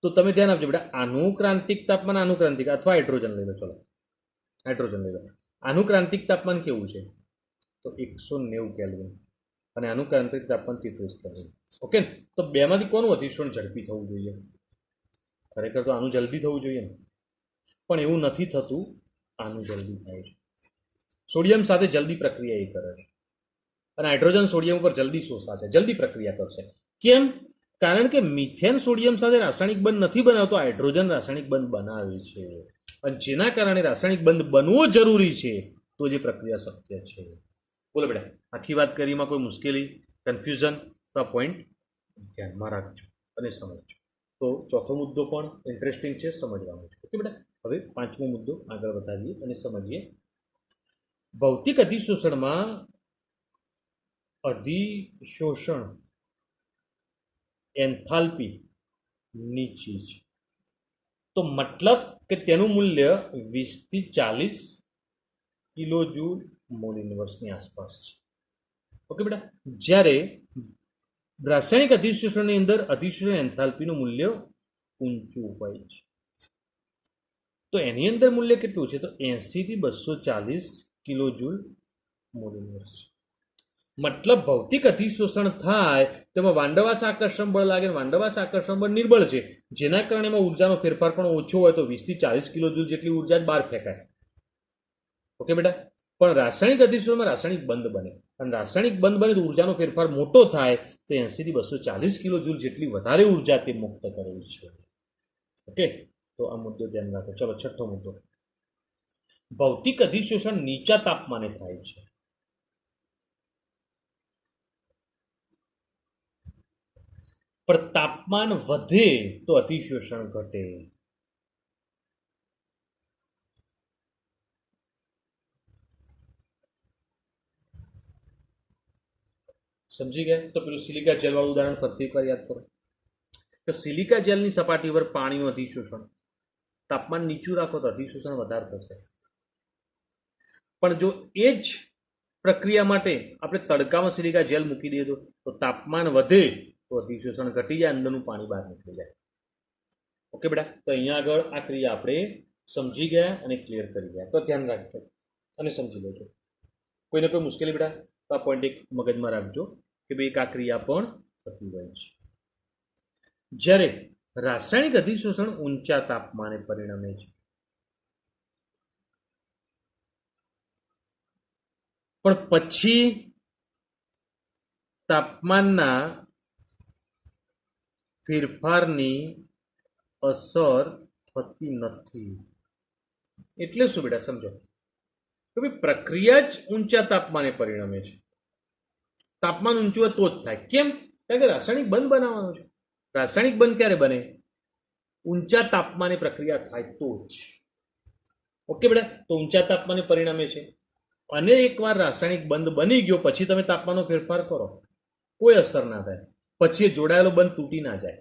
તો તમે ધ્યાન આપજો બેટા, આનું ક્રાંતિક તાપમાન, આનું ક્રાંતિક, અથવા હાઇડ્રોજન લઈ લો, ચલો હાઇડ્રોજન લઈ લો. આનું ક્રાંતિક તાપમાન કેવું છે? તો 190 કેલ્વિન, અને આનું ક્રાંતિક તાપમાન 33 કેલ્વિન. ઓકે, તો બેમાંથી કોનું અધિશોષણ ઝડપી થવું જોઈએ? ખરેખર તો આનું જલ્દી થવું જોઈએ ને, પણ એવું નથી થતું, આનું જલ્દી થાય છે. સોડિયમ સાથે જલ્દી પ્રક્રિયા એ કરે છે, અને હાઇડ્રોજન સોડિયમ ઉપર જલ્દી શોષાશે, જલ્દી પ્રક્રિયા કરશે. કેમ? કારણ કે મિથેન સોડિયમ સાથે રાસાયણિક બંધ નથી બનાવતો, હાઇડ્રોજન રાસાયણિક બંધ બનાવે છે, અને જેના કારણે રાસાયણિક બંધ બનવો જરૂરી છે, તો જે પ્રક્રિયા શક્ય છે. બોલો બેટા, આખી વાત કરીમાં કોઈ મુશ્કેલી, કન્ફ્યુઝન? તો આ પોઈન્ટ ધ્યાનમાં રાખજો અને સમજજો. તો ચોથો મુદ્દો પણ ઇન્ટરેસ્ટિંગ છે, સમજવાનો છે. ઓકે બેટા, હવે પાંચમો મુદ્દો આગળ વધારીએ અને સમજીએ. ભૌતિક અધિશોષણમાં અધિશોષણ એન્થાલ્પી નીચી છે. તો મતલબ કે તેનું મૂલ્ય 20 થી 40 કિલો જૂલ મોલ ઇન્વર્સની આસપાસ છે. ઓકે બેટા, જ્યારે રાસાયણિક અધિશોષણની અંદર અધિશોષણ એન્થાલ્પીનું મૂલ્ય ઊંચું હોય છે. તો એની અંદર મૂલ્ય કેટલું છે? તો 80 થી 240 કિલો જૂલ મોલ ઇન્વર્સ છે. મતલબ ભૌતિક અધિશોષણ થાય તેમાં વાંડવાસ આકર્ષણ બળ લાગે, વાંડવાસ આકર્ષણ બળ નિર્બળ છે, જેના કારણે એમાં ઉર્જાનો ફેરફાર પણ ઓછો હોય, તો 20 થી 40 કિલો જૂલ જેટલી ઉર્જા જ બહાર ફેંકાય. ઓકે બેટા, પણ રાસાયણિક અધિશોષણમાં રાસાયણિક બંધ બને, અને રાસાયણિક બંધ બને તો ઉર્જાનો ફેરફાર મોટો થાય, તો 80 થી 240 કિલો જૂલ જેટલી વધારે ઉર્જા તે મુક્ત કરે છે. ઓકે, તો આ મુદ્દો ધ્યાન રાખો. ચલો છઠ્ઠો મુદ્દો, ભૌતિક અધિશોષણ નીચા તાપમાને થાય છે. પણ તાપમાન વધે તો અતિશોષણ ઘટે. સમજી ગયા? તો પેલું સિલિકા જેલ વાળું ઉદાહરણ ફરીથી એકવાર યાદ કરો. તો સિલિકા જેલની સપાટી પર પાણીનું અધિશોષણ, તાપમાન નીચું રાખો તો અધિશોષણ વધારે થશે. પણ જો એ જ પ્રક્રિયા માટે આપણે તડકામાં સિલિકા જેલ મૂકી દઈએ તો તાપમાન વધે તો અધિશોષણ ઘટી જાય, અંદરનું પાણી બહાર નીકળી જાય. ઓકે બેટા, તો અહીંયા આગળ આ ક્રિયા આપણે સમજી ગયા અને ક્લિયર કરી ગયા. તો ધ્યાન રાખજો અને સમજી લેજો. કોઈને કોઈ મુશ્કેલી બેટા? તો આ પોઈન્ટ એક મગજમાં રાખજો કે ભાઈ એક આ ક્રિયા પણ થતી હોય છે. જ્યારે રાસાયણિક અધિશોષણ ઊંચા તાપમાને પરિણમે છે. પણ પછી તાપમાનના ફેરફારની અસર થતી નથી. એટલે શું બેટા સમજો કે ભાઈ પ્રક્રિયા જ ઊંચા તાપમાને પરિણમે છે. તાપમાન ઊંચું હોય તો જ થાય. કેમ? કારણ કે રાસાયણિક બંધ બનાવવાનો છે. રાસાયણિક બંધ ક્યારે બને? ઊંચા તાપમાને પ્રક્રિયા થાય તો જ. ઓકે બેટા, તો ઊંચા તાપમાને પરિણમે છે. અને એકવાર રાસાયણિક બંધ બની ગયો પછી તમે તાપમાનનો ફેરફાર કરો, કોઈ અસર ના થાય. પછી જોડાયેલો બંધ તૂટી ના જાય.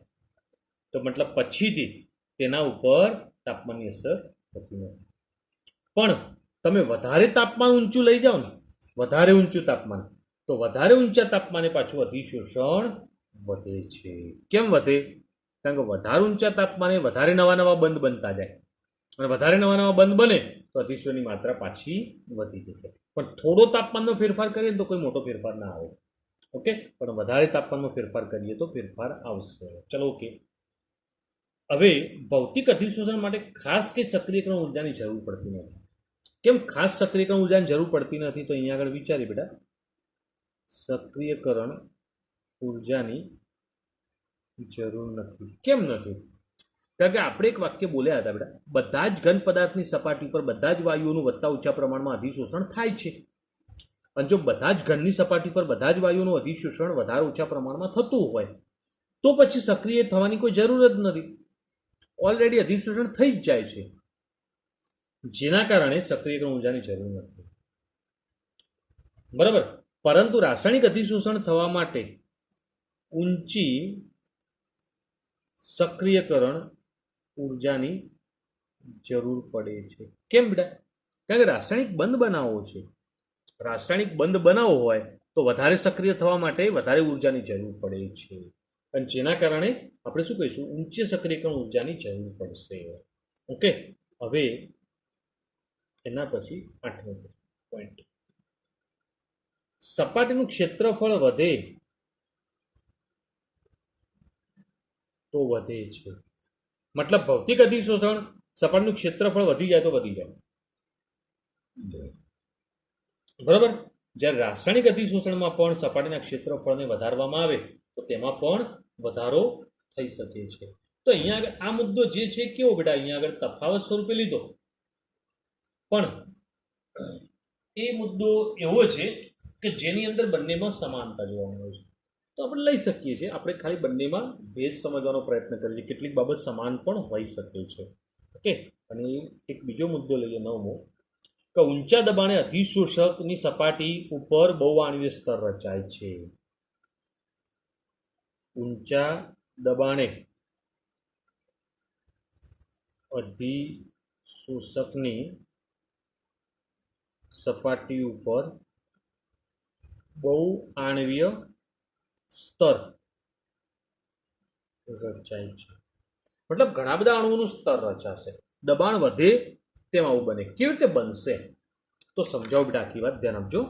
તો મતલબ પછીથી તેના ઉપર તાપમાનની અસર થતી નથી. પણ તમે વધારે તાપમાન ઊંચું લઈ જાઓ ને, વધારે ઊંચું તાપમાન, તો વધારે ઊંચા તાપમાને પાછું અધિશોષણ વધે છે. કેમ વધે? કારણ કે વધારે ઊંચા તાપમાને વધારે નવા નવા બંધ બનતા જાય, અને વધારે નવા નવા બંધ બને તો અધિશોષણની માત્રા પાછી વધી જશે. પણ થોડો તાપમાનનો ફેરફાર કરીએ તો કોઈ મોટો ફેરફાર ના આવે. ઓકે, પણ વધારે તાપમાનમાં ફેરફાર કરીએ તો ફેરફાર આવશે. ચલો ઓકે. હવે ભૌતિક અધિશોષણ માટે ખાસ કે સક્રિયકરણ ઉર્જાની જરૂર પડતી નથી. કેમ ખાસ સક્રિયકરણ ઉર્જાની જરૂર પડતી નથી? તો અહીંયા આગળ વિચારીએ બેટા. સક્રિયકરણ ઉર્જાની જરૂર નથી. કેમ નથી? કારણ કે આપણે એક વાક્ય બોલ્યા હતા બેટા, બધા જ ઘન પદાર્થની સપાટી પર બધા જ વાયુઓનું વધતા ઓછા પ્રમાણમાં અધિશોષણ થાય છે. અને જો બધા જ ઘનની સપાટી પર બધા જ વાયુઓનું અધિશોષણ વધારે ઓછા પ્રમાણમાં થતું હોય તો પછી સક્રિય થવાની કોઈ જરૂર જ નથી. ઓલરેડી અધિશોષણ થઈ જ જાય છે, જેના કારણે સક્રિયકરણ ઉર્જાની જરૂર નથી. બરાબર. પરંતુ રાસાયણિક અધિશોષણ થવા માટે ઊંચી સક્રિયકરણ ઉર્જાની જરૂર પડે છે. કેમ બેટા? કારણ કે રાસાયણિક બંધ બનાવવો છે. રાસાયણિક બંધ બનાવવો હોય તો વધારે સક્રિય થવા માટે વધારે ઉર્જાની જરૂર પડે છે, અને જેના કારણે આપણે શું કહીશું? ઊંચી સક્રિયકરણ ઉર્જાની જરૂર પડશે. ઓકે. હવે એના પછી 8મો પોઈન્ટ, સપાટીનું ક્ષેત્રફળ વધે તો વધે છે. મતલબ ભૌતિક અધિશોષણ, સપાટીનું ક્ષેત્રફળ વધી જાય તો વધી જાય. બરાબર. જ્યારે રાસાયણિક અધિશોષણમાં પણ સપાટીના ક્ષેત્રફળને વધારવામાં આવે તો તેમાં પણ વધારો થઈ શકે છે. તો અહીંયા આગળ આ મુદ્દો જે છે કેવો બેટા? અહીંયા આગળ તફાવત સ્વરૂપે લીધો, પણ એ મુદ્દો એવો છે કે જેની અંદર બંનેમાં સમાનતા જોવા મળે છે. તો આપણે લઈ શકીએ છીએ. આપણે ખાલી બંનેમાં ભેદ સમજવાનો પ્રયત્ન કરીએ છીએ. કેટલીક બાબત સમાન પણ હોઈ શકે છે. ઓકે. અને એક બીજો મુદ્દો લઈએ 9મો, કે ઊંચા દબાણે અધિશોષકની સપાટી ઉપર બહુઆણ્વીય સ્તર રચાય છે. ઊંચા દબાણે અધિશોષકની સપાટી ઉપર બહુઆણ્વીય સ્તર રચાય છે. મતલબ ઘણા બધા અણુઓનું સ્તર રચાશે. દબાણ વધે તેમ આવું બને. કેવી રીતે બનશે? તો સમજાવો બેટા, આખી વાત ધ્યાન આપજો.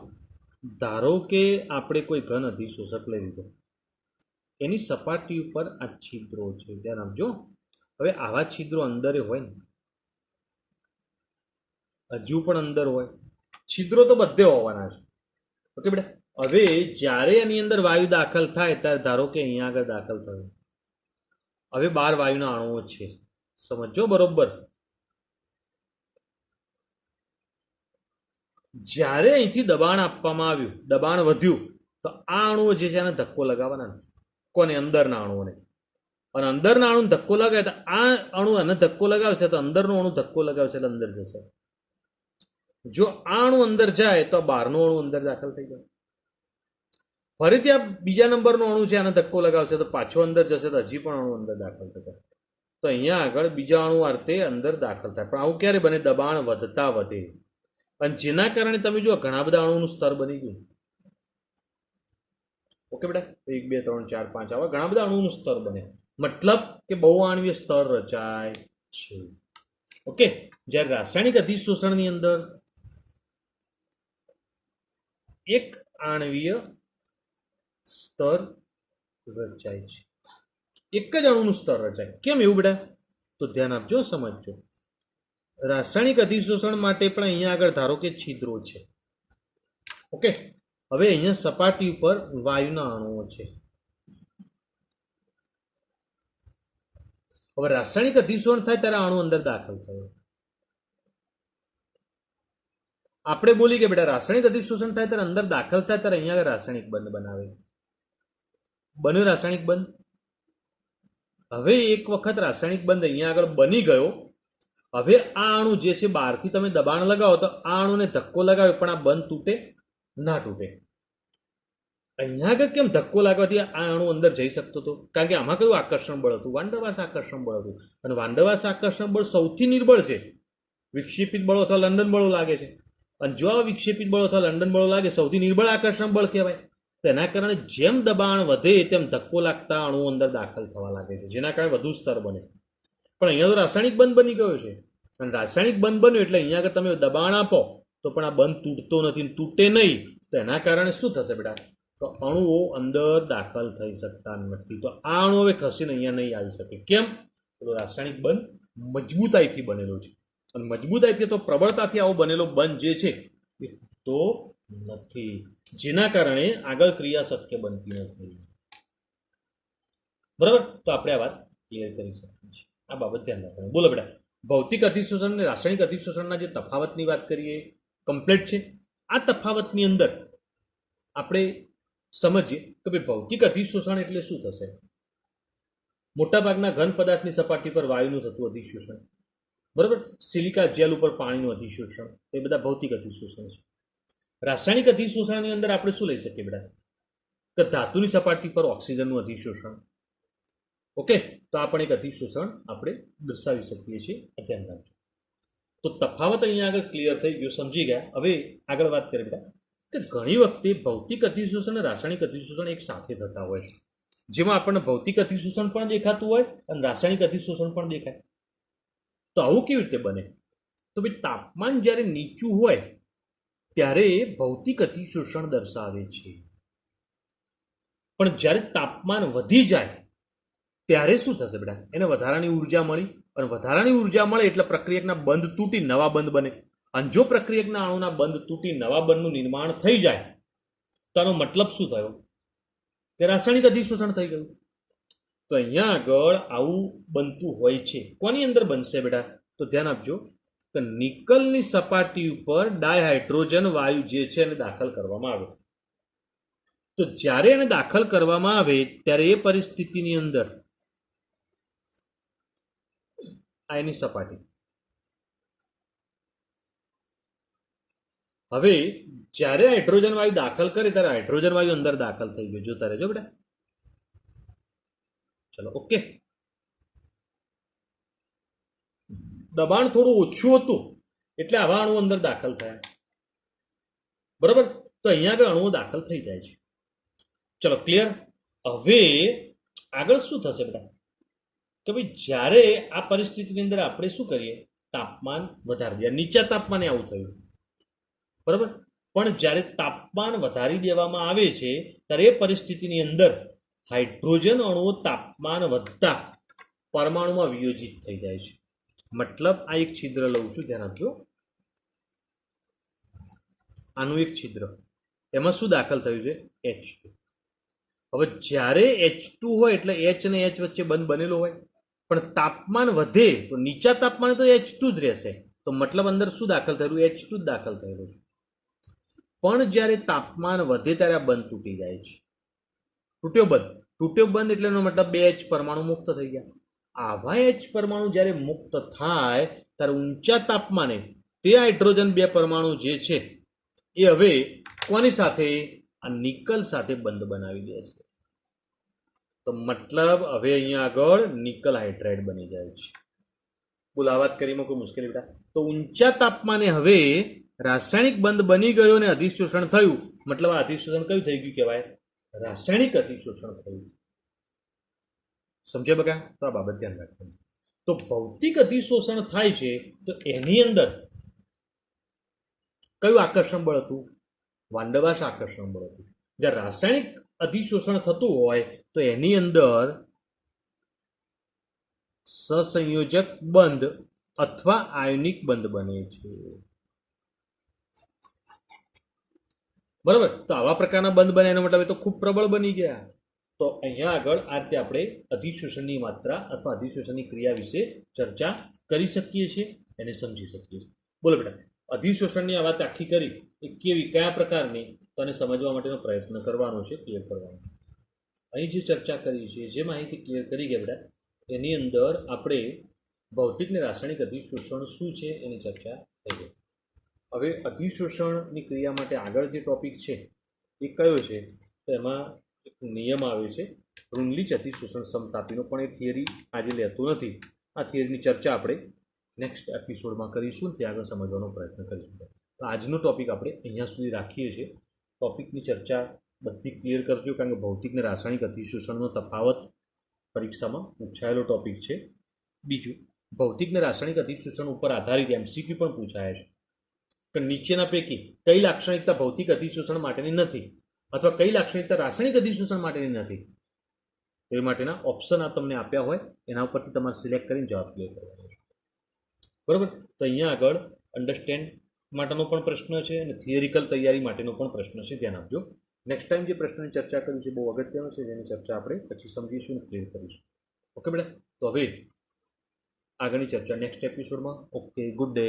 ધારો કે આપણે કોઈ ઘન અધિશોષક લઈ લીધો, એની સપાટી ઉપર આ છિદ્રો છે. ધ્યાન આપજો. હવે આવા છિદ્રો અંદર હોય ને, હજુ પણ અંદર હોય. છિદ્રો તો બધે હોવાના છે. ઓકે બેટા. હવે જ્યારે એની અંદર વાયુ દાખલ થાય ત્યારે ધારો કે અહીંયા આગળ દાખલ થયો, હવે 12 વાયુના અણુઓ છે. સમજો બરોબર. જ્યારે અહીંથી દબાણ આપવામાં આવ્યું, દબાણ વધ્યું, તો આ અણુઓ જે છે એને ધક્કો લગાવવાના. કોને? અંદરના અણુઓને. અને અંદરના અણુ ધક્કો લગાવે તો આ અણુ એને ધક્કો લગાવશે તો અંદરનો અણુ ધક્કો લગાવશે એટલે અંદર જશે. જો આ અણુ અંદર જાય તો બહારનો અણુ અંદર દાખલ થઈ જાય. ફરીથી આ બીજા નંબરનો અણુ છે આને ધક્કો લગાવશે તો પાછો અંદર જશે તો હજી પણ અણુ અંદર દાખલ થશે. તો અહીંયા આગળ બીજા અણુ અર્થે અંદર દાખલ થાય. પણ આવું ક્યારે બને? દબાણ વધતા વધે. અને જેના કારણે તમે જુઓ ઘણા બધા અણુનું સ્તર બની ગયું. ઓકે બેટા. 1 2 3 4 5 આવા ઘણા બધા અણુનું સ્તર બને. મતલબ કે બહુઆણ્વીય સ્તર રચાય છે. ઓકે. જ્યારે રાસાયણિક અધિશોષણની અંદર એક આણ્વીય સ્તર રચાય છે. એક જ અણુનું સ્તર રચાય. કેમ એવું બેટા? તો ધ્યાન આપજો, સમજજો. રાસાયણિક અધિશોષણ માટે પણ અહીંયા આગળ ધારો કે છિદ્રો છે. ઓકે, હવે અહીંયા સપાટી ઉપર વાયુના અણુઓ છે. હવે રાસાયણિક અધિશોષણ થાય ત્યારે અણુ અંદર દાખલ થયો. આપણે બોલી કે બેટા રાસાયણિક અધિશોષણ થાય ત્યારે અંદર દાખલ થાય ત્યારે અહીંયા આગળ રાસાયણિક બંધ બનાવે. બન્યો રાસાયણિક બંધ. હવે એક વખત રાસાયણિક બંધ અહીંયા આગળ બની ગયો. હવે આ અણુ જે છે બહારથી તમે દબાણ લગાવો તો આ અણુને ધક્કો લગાવે પણ આ બંધ તૂટે ના તૂટે. અહીંયા આગળ કેમ ધક્કો લાગવાથી આ અણુ અંદર જઈ શકતો હતો? કારણ કે આમાં કયું આકર્ષણ બળ હતું? વાંડરવાસ આકર્ષણ બળ હતું. અને વાંડરવાસ આકર્ષણ બળ સૌથી નિર્બળ છે. વિક્ષેપિત બળો અથવા લંડન બળો લાગે છે. અને જો આ વિક્ષેપિત બળો અથવા લંડન બળો લાગે સૌથી નિર્બળ આકર્ષણ બળ કહેવાય. તેના કારણે જેમ દબાણ વધે તેમ ધક્કો લાગતા અણુઓ અંદર દાખલ થવા લાગે છે, જેના કારણે વધુ સ્તર બને. પણ અહીંયા તો રાસાયણિક બંધ બની ગયો છે. અને રાસાયણિક બંધ બન્યો એટલે અહીંયા આગળ તમે દબાણ આપો તો પણ આ બંધ તૂટતો નથી, તૂટે નહીં. તો એના કારણે શું થશે બેટા? તો અણુઓ અંદર દાખલ થઈ શકતા નથી. તો આ અણુ હવે ખસીને અહીંયા નહીં આવી શકે. કેમ? તો રાસાયણિક બંધ મજબૂતાઈથી બનેલો છે. અને મજબૂતાઈથી તો પ્રબળતાથી આવો બનેલો બંધ જે છે એ તો નથી, જેના કારણે આગળ ક્રિયા શક્ય બનતી નથી. બરાબર? તો આપણે આ વાત ક્લિયર કરી શકીએ છીએ. આ બાબત ધ્યાન રાખવાનું. બોલો બેટા, ભૌતિક અધિશોષણ અને રાસાયણિક અધિશોષણના જે તફાવતની વાત કરીએ કમ્પ્લીટ છે. આ તફાવતની અંદર આપણે સમજીએ કે ભાઈ ભૌતિક અધિશોષણ એટલે શું થશે. મોટાભાગના ઘન પદાર્થની સપાટી પર વાયુનું થતું અધિશોષણ, બરાબર. સિલિકા જેલ ઉપર પાણીનું અધિશોષણ, એ બધા ભૌતિક અધિશોષણ છે. રાસાયણિક અધિશોષણની અંદર આપણે શું લઈ શકીએ બેટા? કે ધાતુની સપાટી પર ઓક્સિજનનું અધિશોષણ. ઓકે, તો આ પણ એક અધિશોષણ આપણે દર્શાવી શકીએ છીએ. ધ્યાન રાખજો. તો તફાવત અહીંયા આગળ ક્લિયર થઈ ગયો, સમજી ગયા. હવે આગળ વાત કરીએ બેટા કે ઘણી વખતે ભૌતિક અધિશોષણ અને રાસાયણિક અધિશોષણ એક સાથે થતા હોય છે, જેમાં આપણને ભૌતિક અધિશોષણ પણ દેખાતું હોય અને રાસાયણિક અધિશોષણ પણ દેખાય. તો આવું કેવી રીતે બને? તો ભાઈ તાપમાન જ્યારે નીચું હોય ત્યારે ભૌતિક અધિશોષણ દર્શાવે છે, પણ જ્યારે તાપમાન વધી જાય ત્યારે શું થશે બેટા? એને વધારાની ઉર્જા મળી, અને વધારાની ઉર્જા મળે એટલે પ્રક્રિયકના બંધ તૂટી નવા બંધ બને. અને જો પ્રક્રિયકના અણુના બંધ તૂટી નવા બંધનું નિર્માણ થઈ જાય તો આનો મતલબ શું થયો? કે રાસાયણિક અધિશોષણ થઈ ગયું. તો અહીંયા આગળ આવું બનતું હોય છે. કોની અંદર બનશે બેટા? તો ધ્યાન આપજો કે નિકલની સપાટી ઉપર ડાયહાઇડ્રોજન વાયુ જે છે એને દાખલ કરવામાં આવે. તો જ્યારે એને દાખલ કરવામાં આવે ત્યારે એ પરિસ્થિતિની અંદર આ એની સપાટી. હવે જ્યારે હાઇડ્રોજન વાયુ દાખલ કરે ત્યારે હાઇડ્રોજન વાયુ અંદર દાખલ થઈ ગયો. જોતા રહેજો બેટા. ચલો, ઓકે. દબાણ થોડું ઓછું હતું એટલે આવા અણુઓ અંદર દાખલ થયા. બરાબર? તો અહીંયા આગળ અણુઓ દાખલ થઈ જાય છે. ચલો, ક્લિયર. હવે આગળ શું થશે બેટા? કે ભાઈ જ્યારે આ પરિસ્થિતિની અંદર આપણે શું કરીએ? તાપમાન વધારી દઈએ. નીચા તાપમાને આવું થયું, બરાબર. પણ જ્યારે તાપમાન વધારી દેવામાં આવે છે ત્યારે એ પરિસ્થિતિની અંદર હાઇડ્રોજન અણુઓ તાપમાન વધતા પરમાણુમાં વિયોજિત થઈ જાય છે. મતલબ આ એક છિદ્ર લઉં છું, ધ્યાન આપજો. આનું એક છિદ્ર, એમાં શું દાખલ થયું છે? H2. હવે જ્યારે H2 હોય એટલે H અને H વચ્ચે બંધ બનેલો હોય, પણ તાપમાન વધે તો નીચા તાપમાને તો H2 જ રહેશે. તો મતલબ અંદર શું દાખલ થયેલું? H2 જ દાખલ થયેલું છે. પણ જ્યારે તાપમાન વધે ત્યારે આ બંધ તૂટી જાય છે. તૂટ્યો બંધ. તૂટ્યો બંધ એટલે એનો મતલબ 2 H પરમાણુ મુક્ત થઈ ગયા. આવા H પરમાણુ જ્યારે મુક્ત થાય ત્યારે ઊંચા તાપમાને તે હાઇડ્રોજન 2 પરમાણુ જે છે એ હવે કોની સાથે? આ નિકલ સાથે બંધ બનાવી દેશે. તો મતલબ હવે અહીંયા આગળ નિકલ હાઇડ્રાઇડ બની જાય છે. બોલ, આ વાત કરીમાં કોઈ મુશ્કેલી બેટા? તો ઊંચા તાપમાને હવે રાસાયણિક બંધ બની ગયો અને અધિશોષણ થયું. મતલબ આ અધિશોષણ કયું થઈ ગયું કહેવાય? રાસાયણિક અધિશોષણ થયું. સમજ્યા બકા? તો આ બાબત ધ્યાન રાખવાનું. તો ભૌતિક અધિશોષણ થાય છે તો એની અંદર કયું આકર્ષણ બળ હતું? વાંડરવાસ આકર્ષણ બળ હતું. જ્યારે રાસાયણિક અધિશોષણ થતું હોય તો એની અંદર સહસંયોજક બંધ અથવા આયનિક બંધ બને છે. બરાબર, તો આવા પ્રકારના બંધ બને એનો મતલબ એ તો ખૂબ પ્રબળ બની ગયા. તો અહીંયા આગળ આ રીતે આપણે અધિશોષણની માત્રા અથવા અધિશોષણની ક્રિયા વિશે ચર્ચા કરી શકીએ છીએ, એને સમજી શકીએ છીએ. બોલો બેટા, અધિશોષણની આ વાત આખી કરી એ કેવી, કયા પ્રકારની, તો આને સમજવા માટેનો પ્રયત્ન કરવાનો છે, ક્લિયર કરવાનો. અહીં જે ચર્ચા કરી છે, જે માહિતી ક્લિયર કરી ગયા બેટા, એની અંદર આપણે ભૌતિક ને રાસાયણિક અધિશોષણ શું છે એની ચર્ચા થઈ ગઈ. હવે અધિશોષણની ક્રિયા માટે આગળ જે ટોપિક છે એ કયો છે, તો એમાં એક નિયમ આવે છે રુનલીચ અધિશોષણ સમતાપીનો, પણ એ થિયરી આજે લેતું નથી. આ થિયરીની ચર્ચા આપણે નેક્સ્ટ એપિસોડમાં કરીશું, ત્યાં આગળ સમજવાનો પ્રયત્ન કરીશું. તો આજનો ટોપિક આપણે અહીંયા સુધી રાખીએ છીએ. ટોપિકની ચર્ચા બધી ક્લિયર કરજો, કારણ કે ભૌતિક ને રાસાયણિક અધિશોષણનો તફાવત પરીક્ષામાં પૂછાયેલો ટોપિક છે. બીજું, ભૌતિક ને રાસાયણિક અધિશોષણ ઉપર આધારિત MCQ પણ પૂછાયા છે કે નીચેના પૈકી કઈ લાક્ષણિકતા ભૌતિક અધિશોષણ માટેની નથી અથવા કઈ લાક્ષણિકતા રાસાયણિક અધિશોષણ માટેની નથી. તે માટેના ઓપ્શન આ તમને આપ્યા હોય એના ઉપરથી તમારે સિલેક્ટ કરીને જવાબ ક્લિયર કરવાનો છે. બરાબર, તો અહીંયા આગળ અન્ડરસ્ટેન્ડ માટેનો પણ પ્રશ્ન છે અને થિયરિકલ તૈયારી માટેનો પણ પ્રશ્ન છે, ધ્યાન આપજો. નેક્સ્ટ ટાઈમ જે પ્રશ્નની ચર્ચા કરી છે બહુ અગત્યનો છે, જેની ચર્ચા આપણે પછી સમજીશું અને ક્લિયર કરીશું. ઓકે બેટા, તો હવે આગળની ચર્ચા નેક્સ્ટ એપિસોડમાં. Okay, good day.